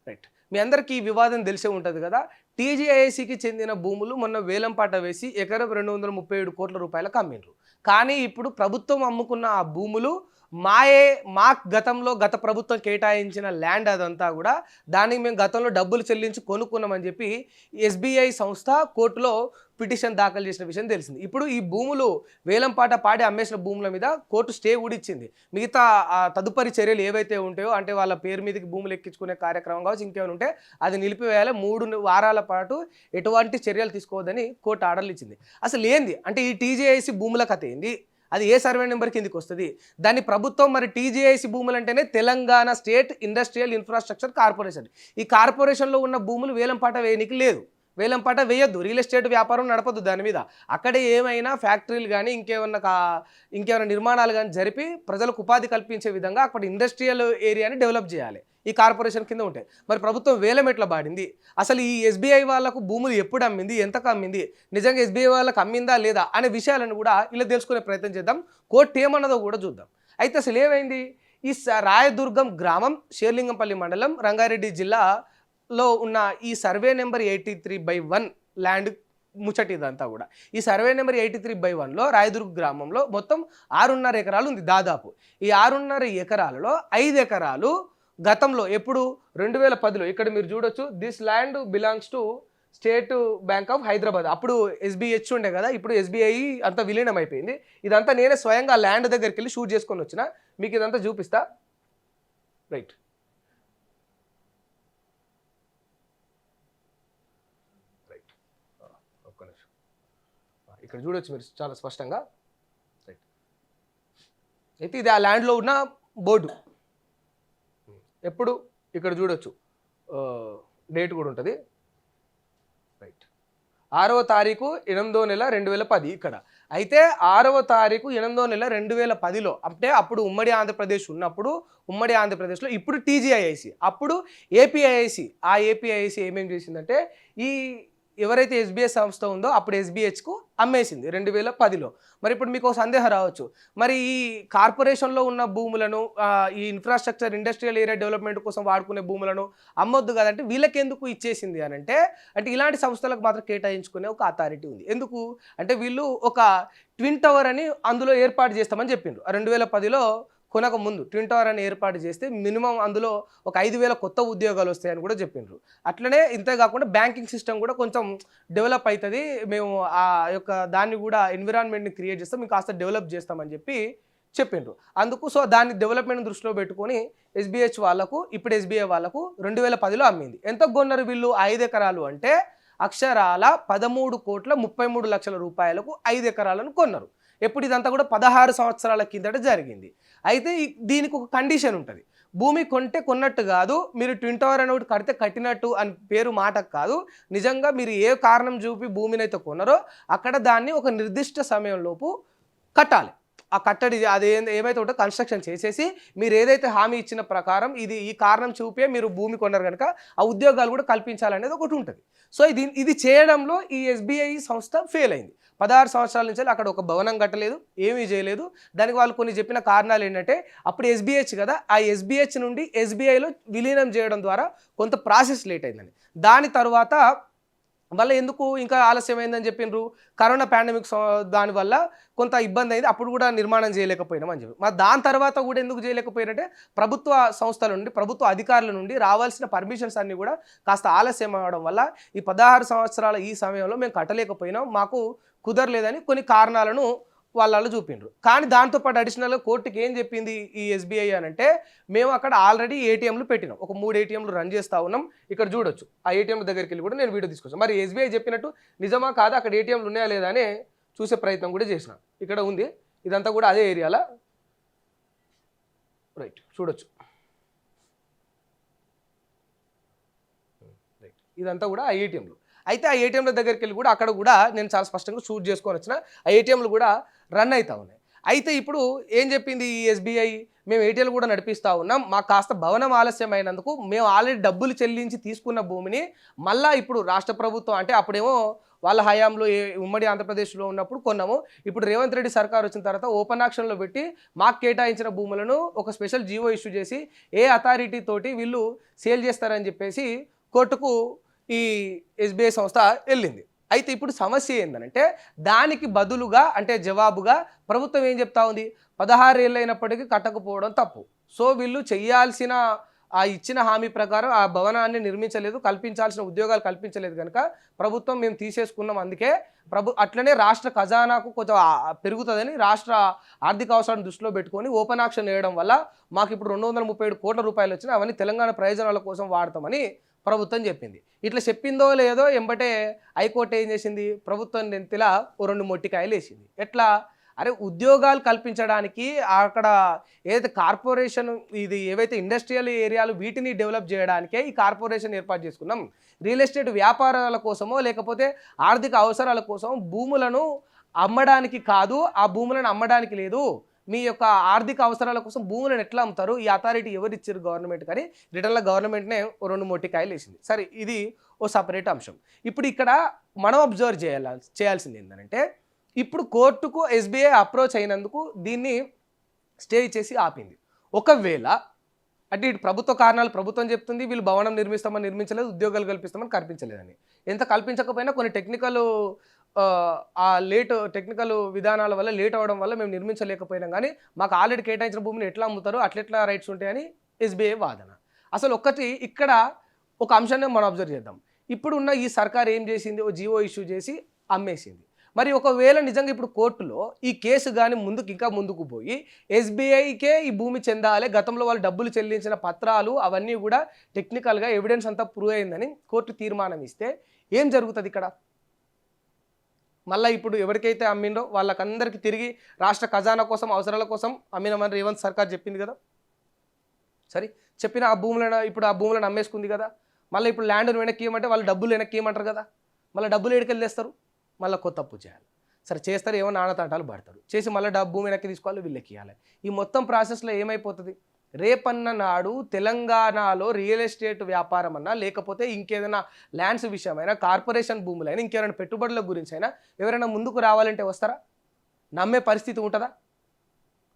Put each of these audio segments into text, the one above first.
Right. మీ అందరికీ ఈ వివాదం తెలిసే ఉంటుంది కదా. టీజీఐఐసికి చెందిన భూములు మొన్న వేలంపాట వేసి ఎకరం 237 కోట్ల రూపాయలకు అమ్మిండ్రు. కానీ ఇప్పుడు ప్రభుత్వం అమ్ముకున్న ఆ భూములు మా గతంలో గత ప్రభుత్వం కేటాయించిన ల్యాండ్ అదంతా కూడా దానికి మేము గతంలో డబ్బులు చెల్లించి కొనుక్కున్నామని చెప్పి ఎస్బీఐ సంస్థ కోర్టులో పిటిషన్ దాఖలు చేసిన విషయం తెలిసింది. ఇప్పుడు ఈ భూములు వేలంపాట పాడి అమ్మేసిన భూముల మీద కోర్టు స్టే కూడా ఇచ్చింది. మిగతా తదుపరి చర్యలు ఏవైతే ఉంటాయో అంటే వాళ్ళ పేరు మీదకి భూములు ఎక్కించుకునే కార్యక్రమం కావచ్చు ఇంకేమైనా ఉంటే అది నిలిపివేయాలి. 3 వారాల పాటు ఎటువంటి చర్యలు తీసుకోవద్దని కోర్టు ఆర్డర్లు ఇచ్చింది. అసలు ఏంది అంటే ఈ టీజీఐసి భూముల కథ ఏంది, అది ఏ సర్వే నెంబర్ కిందకి వస్తుంది, దాన్ని ప్రభుత్వం మరి టీజీఐసి భూములు అంటేనే Telangana state industrial infrastructure corporation. ఈ కార్పొరేషన్లో ఉన్న భూములు వేలంపాట వేయనికి లేదు, వేలంపాట వేయొద్దు, రియల్ ఎస్టేట్ వ్యాపారం నడపద్దు. దాని మీద అక్కడే ఏమైనా ఫ్యాక్టరీలు కానీ ఇంకేమైనా నిర్మాణాలు కానీ జరిపి ప్రజలకు ఉపాధి కల్పించే విధంగా అక్కడ ఇండస్ట్రియల్ ఏరియాని డెవలప్ చేయాలి. ఈ కార్పొరేషన్ కింద ఉంటాయి. మరి ప్రభుత్వం వేలం ఎట్లా పాడింది, అసలు ఈ ఎస్బీఐ వాళ్ళకు భూములు ఎప్పుడు అమ్మింది, ఎంతకు అమ్మింది, నిజంగా ఎస్బీఐ వాళ్ళకు అమ్మిందా లేదా అనే విషయాలను కూడా ఇలా తెలుసుకునే ప్రయత్నం చేద్దాం. కోర్టు ఏమన్నదో కూడా చూద్దాం. అయితే అసలు ఏమైంది, ఈ రాయదుర్గం గ్రామం షేర్లింగంపల్లి మండలం రంగారెడ్డి జిల్లాలో ఉన్న ఈ సర్వే నెంబర్ 83/1 ల్యాండ్ ముచ్చటి ఇదంతా కూడా. ఈ సర్వే నెంబర్ 83/1లో రాయదుర్గ గ్రామంలో మొత్తం 6.5 ఎకరాలు ఉంది దాదాపు. ఈ 6.5 ఎకరాలలో 5 ఎకరాలు గతంలో ఎప్పుడు 2010లో ఇక్కడ మీరు చూడొచ్చు, this land belongs to state bank of Hyderabad. అప్పుడు ఎస్బీహెచ్ ఉండే కదా, ఇప్పుడు ఎస్బీఐ అంతా విలీనం అయిపోయింది. ఇదంతా నేనే స్వయంగా ల్యాండ్ దగ్గరికి వెళ్ళి షూట్ చేసుకొని వచ్చిన, మీకు ఇదంతా చూపిస్తా. రైట్, రైట్, ఒక్క నిమిషం. ఇక్కడ చూడొచ్చు మీరు చాలా స్పష్టంగా. రైట్, అయితే ఇది ఆ ల్యాండ్లో ఉన్న బోర్డు. ఎప్పుడు ఇక్కడ చూడొచ్చు, డేట్ కూడా ఉంటుంది. రైట్, 6వ తారీఖు 8వ నెల 2010 ఇక్కడ. అయితే 6వ తారీఖు 8వ నెల 2010లో అంటే అప్పుడు ఉమ్మడి ఆంధ్రప్రదేశ్ ఉన్నప్పుడు ఉమ్మడి ఆంధ్రప్రదేశ్లో ఇప్పుడు టీజీఐఐసి, అప్పుడు ఏపీఐఐసి. ఆ ఏపీఐఐసి ఏమేం చేసిందంటే ఈ ఎవరైతే ఎస్బీఐ సంస్థ ఉందో అప్పుడు ఎస్బీహెచ్కు అమ్మేసింది 2010లో. మరి ఇప్పుడు మీకు సందేహం రావచ్చు, మరి ఈ కార్పొరేషన్లో ఉన్న భూములను ఈ ఇన్ఫ్రాస్ట్రక్చర్ ఇండస్ట్రియల్ ఏరియా డెవలప్మెంట్ కోసం వాడుకునే భూములను అమ్మొద్దు కదంటే వీళ్ళకెందుకు ఇచ్చేసింది అని అంటే ఇలాంటి సంస్థలకు మాత్రం కేటాయించుకునే ఒక అథారిటీ ఉంది. ఎందుకు అంటే వీళ్ళు ఒక ట్విన్ టవర్ అని అందులో ఏర్పాటు చేస్తామని చెప్పిండ్రు. 2010లో కొనక ముందు ట్విన్ టవర్ అని ఏర్పాటు చేస్తే మినిమం అందులో ఒక 5,000 కొత్త ఉద్యోగాలు వస్తాయని కూడా చెప్పిండ్రు. అట్లనే ఇంతే కాకుండా బ్యాంకింగ్ సిస్టమ్ కూడా కొంచెం డెవలప్ అవుతుంది, మేము ఆ యొక్క దాన్ని కూడా ఎన్విరాన్మెంట్ని క్రియేట్ చేస్తాం, మేము కాస్త డెవలప్ చేస్తామని చెప్పిండ్రు. అందుకు సో దాన్ని డెవలప్మెంట్ దృష్టిలో పెట్టుకొని ఎస్బీహెచ్ వాళ్ళకు ఇప్పుడు ఎస్బీఐ వాళ్ళకు 2010లో అమ్మింది. ఎంత కొన్నారు వీళ్ళు 5 ఎకరాలు అంటే అక్షరాల 13,33,00,000 రూపాయలకు 5 ఎకరాలను కొన్నారు. ఎప్పుడు ఇదంతా కూడా 16 సంవత్సరాల కిందట జరిగింది. అయితే దీనికి ఒక కండిషన్ ఉంటుంది, భూమి కొంటే కొన్నట్టు కాదు, మీరు ట్విన్ టవర్ అని ఒకటి కడితే కట్టినట్టు అని పేరు మాటకు కాదు, నిజంగా మీరు ఏ కారణం చూపి భూమిని అయితే కొన్నారో అక్కడ దాన్ని ఒక నిర్దిష్ట సమయంలోపు కట్టాలి. ఆ కట్టడి అది ఏమైతే ఉంటుందో కన్స్ట్రక్షన్ చేసేసి మీరు ఏదైతే హామీ ఇచ్చిన ప్రకారం ఈ కారణం చూపే మీరు భూమి కొన్నారు కనుక ఆ ఉద్యోగాలు కూడా కల్పించాలనేది ఒకటి ఉంటుంది. సో ఇది చేయడంలో ఈ ఎస్బీఐ సంస్థ ఫెయిల్ అయింది. 16 సంవత్సరాల నుంచి అక్కడ ఒక భవనం కట్టలేదు, ఏమీ చేయలేదు. దానికి వాళ్ళు కొన్ని చెప్పిన కారణాలు ఏంటంటే అప్పుడు ఎస్బీహెచ్ కదా, ఆ ఎస్బీహెచ్ నుండి ఎస్బీఐలో విలీనం చేయడం ద్వారా కొంత ప్రాసెస్ లేట్ అయిందని. దాని తర్వాత వల్ల ఎందుకు ఇంకా ఆలస్యమైందని చెప్పిండ్రు, కరోనా పాండమిక్ దానివల్ల కొంత ఇబ్బంది అయింది, అప్పుడు కూడా నిర్మాణం చేయలేకపోయినాం అని చెప్పి. మరి దాని తర్వాత కూడా ఎందుకు చేయలేకపోయినంటే ప్రభుత్వ సంస్థల నుండి ప్రభుత్వ అధికారుల నుండి రావాల్సిన పర్మిషన్స్ అన్నీ కూడా కాస్త ఆలస్యం అవ్వడం వల్ల ఈ 16 సంవత్సరాల ఈ సమయంలో మేము కట్టలేకపోయినాం, మాకు కుదరలేదని కొన్ని కారణాలను వాళ్ళు చూపిండ్రు. కానీ దాంతోపాటు అడిషనల్గా కోర్టుకి ఏం చెప్పింది ఈ ఎస్బీఐ అని అంటే మేము అక్కడ ఆల్రెడీ ఏటీఎంలు పెట్టినాం, ఒక 3 ఏటీఎంలు రన్ చేస్తూ ఉన్నాం. ఇక్కడ చూడొచ్చు ఆ ఏటీఎంల దగ్గరికి వెళ్ళి కూడా నేను వీడియో తీసుకొచ్చాను. మరి ఎస్బీఐ చెప్పినట్టు నిజమా కాదా, అక్కడ ఏటీఎంలు ఉన్నాయా లేదా అని చూసే ప్రయత్నం కూడా చేసిన. ఇక్కడ ఉంది, ఇదంతా కూడా అదే ఏరియాలో. రైట్, చూడొచ్చు. రైట్, ఇదంతా కూడా ఆ ఏటీఎంలు. అయితే ఆ ఏటీఎంల దగ్గరికి వెళ్ళి కూడా అక్కడ కూడా నేను చాలా స్పష్టంగా షూట్ చేసుకొని వచ్చిన, ఆ ఏటీఎంలు కూడా రన్ అవుతూ ఉన్నాయి. అయితే ఇప్పుడు ఏం చెప్పింది ఈ ఎస్బీఐ, మేము ఏటీఎంలు కూడా నడిపిస్తూ ఉన్నాం, మాకు కాస్త భవనం ఆలస్యమైనందుకు మేము ఆల్రెడీ డబ్బులు చెల్లించి తీసుకున్న భూమిని మళ్ళీ ఇప్పుడు రాష్ట్ర ప్రభుత్వం అంటే అప్పుడేమో వాళ్ళ హయాంలో ఉమ్మడి ఆంధ్రప్రదేశ్లో ఉన్నప్పుడు కొన్నాము. ఇప్పుడు రేవంత్ రెడ్డి సర్కార్ వచ్చిన తర్వాత ఓపెన్ ఆక్షన్లో పెట్టి మాకు కేటాయించిన భూములను ఒక స్పెషల్ జీవో ఇష్యూ చేసి ఏ అథారిటీ తోటి వీళ్ళు సేల్ చేస్తారని చెప్పేసి కోర్టుకు ఈ ఎస్బీఐ సంస్థ వెళ్ళింది. అయితే ఇప్పుడు సమస్య ఏంటంటే దానికి బదులుగా అంటే జవాబుగా ప్రభుత్వం ఏం చెప్తా ఉంది, 16 ఏళ్ళు అయినప్పటికీ కట్టకపోవడం తప్పు. సో వీళ్ళు చేయాల్సిన ఆ ఇచ్చిన హామీ ప్రకారం ఆ భవనాన్ని నిర్మించలేదు, కల్పించాల్సిన ఉద్యోగాలు కల్పించలేదు కనుక ప్రభుత్వం మేము తీసేసుకున్నాం. అందుకే అట్లనే రాష్ట్ర ఖజానాకు కొంచెం పెరుగుతుందని రాష్ట్ర ఆర్థిక అవసరాన్ని దృష్టిలో పెట్టుకొని ఓపెన్ ఆక్షన్ వేయడం వల్ల మాకు ఇప్పుడు 237 కోట్ల రూపాయలు వచ్చినాయి, అవన్నీ తెలంగాణ ప్రయోజనాల కోసం వాడతామని ప్రభుత్వం చెప్పింది. ఇట్లా చెప్పిందో లేదో ఎంబటే హైకోర్టు ఏం చేసింది, ప్రభుత్వం నెంతిలా 2 మొట్టికాయలు వేసింది. ఎట్లా, అరే ఉద్యోగాలు కల్పించడానికి అక్కడ ఏదైతే కార్పొరేషన్ ఇది ఏవైతే ఇండస్ట్రియల్ ఏరియాలు వీటిని డెవలప్ చేయడానికే ఈ కార్పొరేషన్ ఏర్పాటు చేసుకున్నాం. రియల్ ఎస్టేట్ వ్యాపారాల కోసమో లేకపోతే ఆర్థిక అవసరాల కోసం భూములను అమ్మడానికి కాదు, ఆ భూములను అమ్మడానికి లేదు. మీ యొక్క ఆర్థిక అవసరాల కోసం భూములను ఎట్లా అమ్ముతారు, ఈ అథారిటీ ఎవరు ఇచ్చారు గవర్నమెంట్ కానీ రిటర్న్లో గవర్నమెంట్నే 2 మొట్టికాయలు వేసింది. సరే, ఇది ఓ సపరేట్ అంశం. ఇప్పుడు ఇక్కడ మనం అబ్జర్వ్ చేయాల్సింది ఏంటంటే ఇప్పుడు కోర్టుకు ఎస్బీఐ అప్రోచ్ అయినందుకు దీన్ని స్టే చేసి ఆపింది. ఒకవేళ అంటే ఇటు ప్రభుత్వ కారణాలు ప్రభుత్వం చెప్తుంది, వీళ్ళు భవనం నిర్మిస్తామని నిర్మించలేదు, ఉద్యోగాలు కల్పిస్తామని కల్పించలేదని. ఎంత కల్పించకపోయినా కొన్ని టెక్నికల్ టెక్నికల్ విధానాల వల్ల లేట్ అవ్వడం వల్ల మేము నిర్మించలేకపోయినాం, కానీ మాకు ఆల్రెడీ కేటాయించిన భూమిని ఎట్లా అమ్ముతారు, అట్లెట్లా రైట్స్ ఉంటాయని ఎస్బీఐ వాదన. అసలు ఇక్కడ ఒక అంశాన్ని మనం అబ్జర్వ్ చేద్దాం. ఇప్పుడున్న ఈ సర్కార్ ఏం చేసింది, ఓ జీవో ఇష్యూ చేసి అమ్మేసింది. మరి ఒకవేళ నిజంగా ఇప్పుడు కోర్టులో ఈ కేసు కానీ ఇంకా ముందుకు పోయి ఎస్బీఐకే ఈ భూమి చెందాలి, గతంలో వాళ్ళు డబ్బులు చెల్లించిన పత్రాలు అవన్నీ కూడా టెక్నికల్గా ఎవిడెన్స్ అంతా ప్రూవ్ అయిందని కోర్టు తీర్మానం ఇస్తే ఏం జరుగుతుంది ఇక్కడ? మళ్ళీ ఇప్పుడు ఎవరికైతే అమ్మిండో వాళ్ళకందరికీ తిరిగి రాష్ట్ర ఖజానా కోసం అవసరాల కోసం అమ్మినమని రేవంత్ సర్కార్ చెప్పింది కదా. సరే, చెప్పిన ఆ భూములను అమ్మేసుకుంది కదా. మళ్ళీ ఇప్పుడు ల్యాండ్ను వెనక్కి ఇవ్వమంటే వాళ్ళు డబ్బులు వెనక్కి ఇవ్వమంటారు కదా. మళ్ళీ డబ్బులు ఎక్కడికి తెస్తారు, మళ్ళీ కొత్త అప్పు చేయాలి. సరే చేస్తారు, ఏమో నాణతాంటాలు పడతారు, చేసి మళ్ళీ భూమి వెనక్కి తీసుకోవాలి, వీళ్ళకి ఇవ్వాలి. ఈ మొత్తం ప్రాసెస్లో ఏమైపోతుంది, రేపన్న నాడు తెలంగాణలో రియల్ ఎస్టేట్ వ్యాపారం అన్నా లేకపోతే ఇంకేదైనా ల్యాండ్స్ విషయమైనా కార్పొరేషన్ భూములైనా ఇంకేమైనా పెట్టుబడుల గురించి అయినా ఎవరైనా ముందుకు రావాలంటే వస్తారా? నమ్మే పరిస్థితి ఉంటుందా?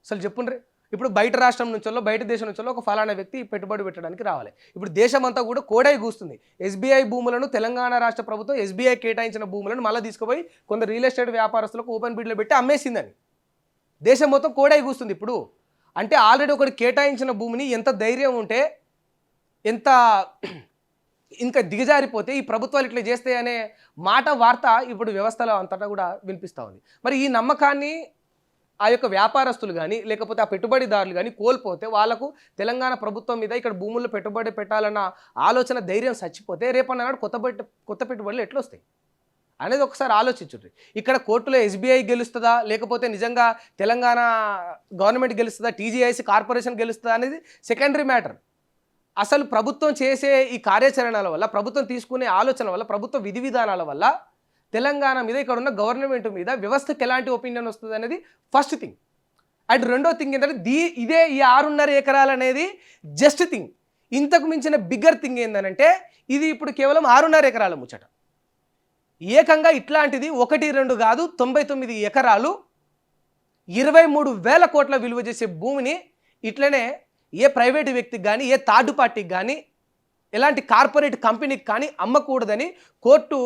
అసలు చెప్పుండ్రి. ఇప్పుడు బయట రాష్ట్రం నుంచో బయట దేశం నుంచో ఒక ఫలానా వ్యక్తి పెట్టుబడి పెట్టడానికి రావాలి. ఇప్పుడు దేశం అంతా కూడా కోడై కూస్తుంది. ఎస్బీఐ భూములను తెలంగాణ రాష్ట్ర ప్రభుత్వం ఎస్బీఐ కేటాయించిన భూములను మళ్ళీ తీసుకుపోయి కొందరు రియల్ ఎస్టేట్ వ్యాపారస్తులకు ఓపెన్ బిడ్లో పెట్టి అమ్మేసిందని దేశం మొత్తం కోడై కూస్తుంది. ఇప్పుడు అంటే ఆల్రెడీ ఒకటి కేటాయించిన భూమిని ఎంత ధైర్యం ఉంటే, ఎంత ఇంకా దిగజారిపోతే ఈ ప్రభుత్వాలు ఇట్లా చేస్తాయనే వార్త ఇప్పుడు వ్యవస్థలో అంతటా కూడా వినిపిస్తూ ఉంది. మరి ఈ నమ్మకాన్ని ఆ యొక్క వ్యాపారస్తులు కానీ లేకపోతే ఆ పెట్టుబడిదారులు కానీ కోల్పోతే వాళ్ళకు తెలంగాణ ప్రభుత్వం మీద ఇక్కడ భూముల్లో పెట్టుబడి పెట్టాలన్న ఆలోచన ధైర్యం చచ్చిపోతే రేపన్నాడు కొత్త పెట్టుబడులు ఎట్లా వస్తాయి అనేది ఒకసారి ఆలోచించుండ్రి. ఇక్కడ కోర్టులో ఎస్బీఐ గెలుస్తుందా లేకపోతే నిజంగా తెలంగాణ గవర్నమెంట్ గెలుస్తుందా, టీజీఐసీ కార్పొరేషన్ గెలుస్తుందా అనేది సెకండరీ మ్యాటర్. అసలు ప్రభుత్వం చేసే ఈ కార్యాచరణల వల్ల, ప్రభుత్వం తీసుకునే ఆలోచన వల్ల, ప్రభుత్వ విధి విధానాల వల్ల తెలంగాణ మీద ఇక్కడ ఉన్న గవర్నమెంట్ మీద వ్యవస్థకి ఎలాంటి ఒపీనియన్ వస్తుంది అనేది ఫస్ట్ థింగ్. అండ్ రెండో థింగ్ ఏంటంటే ఇదే ఈ 6.5 ఎకరాలు అనేది జస్ట్ థింగ్. ఇంతకు మించిన బిగ్గర్ థింగ్ ఏంటంటే ఇది ఇప్పుడు కేవలం 6.5 ఎకరాల ముచ్చట. ఏకంగా ఇట్లాంటిది 1-2 కాదు, 99 ఎకరాలు 23,000 కోట్ల విలువ చేసే భూమిని ఇట్లనే ఏ ప్రైవేటు వ్యక్తికి కానీ ఏ థర్డ్ పార్టీకి కానీ ఎలాంటి కార్పొరేట్ కంపెనీకి కానీ అమ్మకూడదని కోర్టు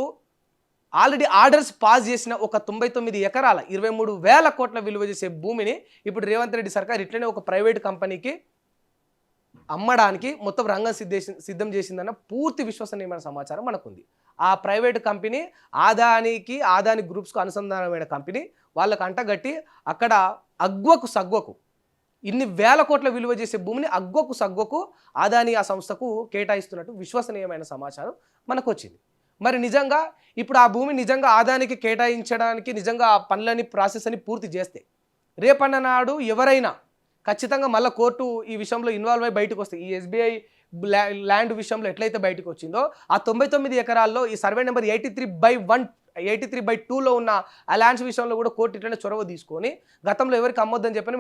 ఆల్రెడీ ఆర్డర్స్ పాస్ చేసిన ఒక 99 ఎకరాల 23,000 కోట్ల విలువ చేసే భూమిని ఇప్పుడు రేవంత్ రెడ్డి సర్కార్ ఇట్లనే ఒక ప్రైవేట్ కంపెనీకి అమ్మడానికి మొత్తం రంగం సిద్ధం చేసిందన్న పూర్తి విశ్వసనీయమైన సమాచారం మనకుంది. ఆ ప్రైవేట్ కంపెనీ ఆదాని గ్రూప్స్కు అనుసంధానమైన కంపెనీ వాళ్ళకు అంటగట్టి అక్కడ అగ్వకు సగ్వకు ఇన్ని వేల కోట్ల విలువ చేసే భూమిని అగ్వకు సగ్వకు ఆదాని ఆ సంస్థకు కేటాయిస్తున్నట్టు విశ్వసనీయమైన సమాచారం మనకు వచ్చింది. మరి నిజంగా ఇప్పుడు ఆ భూమి నిజంగా ఆదానికి కేటాయించడానికి నిజంగా ఆ పనులని ప్రాసెస్ అని పూర్తి చేస్తే రేపన్న నాడు ఎవరైనా ఖచ్చితంగా మళ్ళీ కోర్టు ఈ విషయంలో ఇన్వాల్వ్ అయ్యి బయటకు వస్తాయి. ఈ ఎస్బీఐ ల్యాండ్ విషయంలో ఎట్లయితే బయటకు వచ్చిందో ఆ 99 ఎకరాల్లో ఈ సర్వే నెంబర్ 83/2లో ఉన్న ఆ ల్యాండ్స్ విషయంలో కూడా కోర్టు ఇట్లనే చొరవ తీసుకొని గతంలో ఎవరికి అమ్మొద్దని చెప్పినా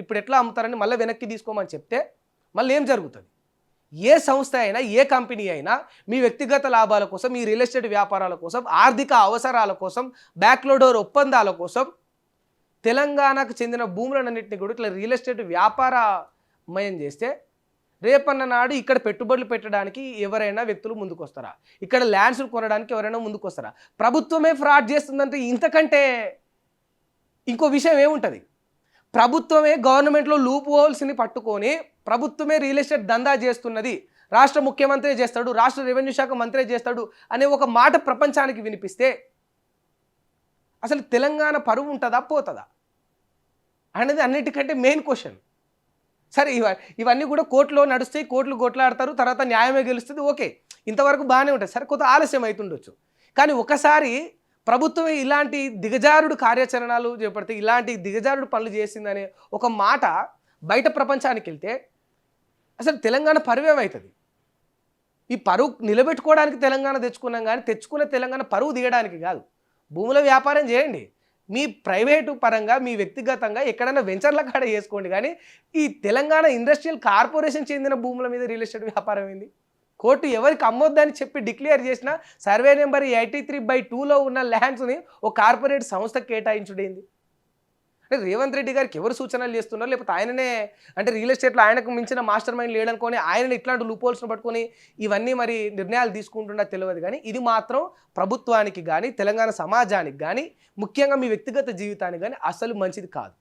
ఇప్పుడు ఎట్లా అమ్ముతారని మళ్ళీ వెనక్కి తీసుకోమని చెప్తే మళ్ళీ ఏం జరుగుతుంది? ఏ సంస్థ అయినా ఏ కంపెనీ అయినా మీ వ్యక్తిగత లాభాల కోసం, మీ రియల్ ఎస్టేట్ వ్యాపారాల కోసం, ఆర్థిక అవసరాల కోసం, బ్యాక్లోడోర్ ఒప్పందాల కోసం తెలంగాణకు చెందిన భూములన్నింటినీ కూడా ఇట్లా రియల్ ఎస్టేట్ వ్యాపారమయం చేస్తే రేపన్న నాడు ఇక్కడ పెట్టుబడులు పెట్టడానికి ఎవరైనా వ్యక్తులు ముందుకు వస్తారా? ఇక్కడ ల్యాండ్స్ కొనడానికి ఎవరైనా ముందుకు వస్తారా? ప్రభుత్వమే ఫ్రాడ్ చేస్తుందంటే ఇంతకంటే ఇంకో విషయం ఏముంటుంది? ప్రభుత్వమే గవర్నమెంట్లో లూప్ హోల్స్ని పట్టుకొని ప్రభుత్వమే రియల్ ఎస్టేట్ దందా చేస్తున్నది, రాష్ట్ర ముఖ్యమంత్రి చేస్తాడు, రాష్ట్ర రెవెన్యూ శాఖ మంత్రి చేస్తాడు అనే ఒక మాట ప్రపంచానికి వినిపిస్తే అసలు తెలంగాణ పరువు ఉంటుందా పోతుందా అనేది అన్నిటికంటే మెయిన్ క్వశ్చన్. సరే ఇవన్నీ కూడా కోర్టులో నడుస్తాయి, కోర్టులు కొట్లాడతారు, తర్వాత న్యాయమే గెలుస్తుంది, ఓకే, ఇంతవరకు బాగానే ఉంటుంది. సరే కొంత ఆలస్యం అవుతుండొచ్చు, కానీ ఒకసారి ప్రభుత్వమే ఇలాంటి దిగజారుడు కార్యాచరణలు చేపడితే, ఇలాంటి దిగజారుడు పనులు చేసిందనే ఒక మాట బయట ప్రపంచానికి వెళ్తే అసలు తెలంగాణ పరువు ఏమవుతుంది? ఈ పరువు నిలబెట్టుకోవడానికి తెలంగాణ తెచ్చుకున్నాం, కానీ తెచ్చుకున్న తెలంగాణ పరువు దిగడానికి కాదు. భూముల వ్యాపారం చేయండి, మీ ప్రైవేటు పరంగా, మీ వ్యక్తిగతంగా ఎక్కడైనా వెంచర్ల కాడ చేసుకోండి, కానీ ఈ తెలంగాణ ఇండస్ట్రియల్ కార్పొరేషన్ చెందిన భూముల మీద రియల్ ఎస్టేట్ వ్యాపారం ఏంది? కోర్టు ఎవరికి అమ్మొద్దని చెప్పి డిక్లేర్ చేసిన సర్వే నెంబర్ 83/2లో ఉన్న ల్యాండ్స్ని ఒక కార్పొరేట్ సంస్థకు కేటాయించుడేంది? అంటే రేవంత్ రెడ్డి గారికి ఎవరు సూచనలు చేస్తున్నారు, లేకపోతే ఆయననే అంటే రియల్ ఎస్టేట్లో ఆయనకు మించిన మాస్టర్ మైండ్ లేడనుకొని ఆయన ఇట్లాంటి లూపోల్స్ను పట్టుకొని ఇవన్నీ మరి నిర్ణయాలు తీసుకుంటున్నా తెలియదు. కానీ ఇది మాత్రం ప్రభుత్వానికి కానీ తెలంగాణ సమాజానికి కానీ ముఖ్యంగా మీ వ్యక్తిగత జీవితానికి కానీ అసలు మంచిది కాదు.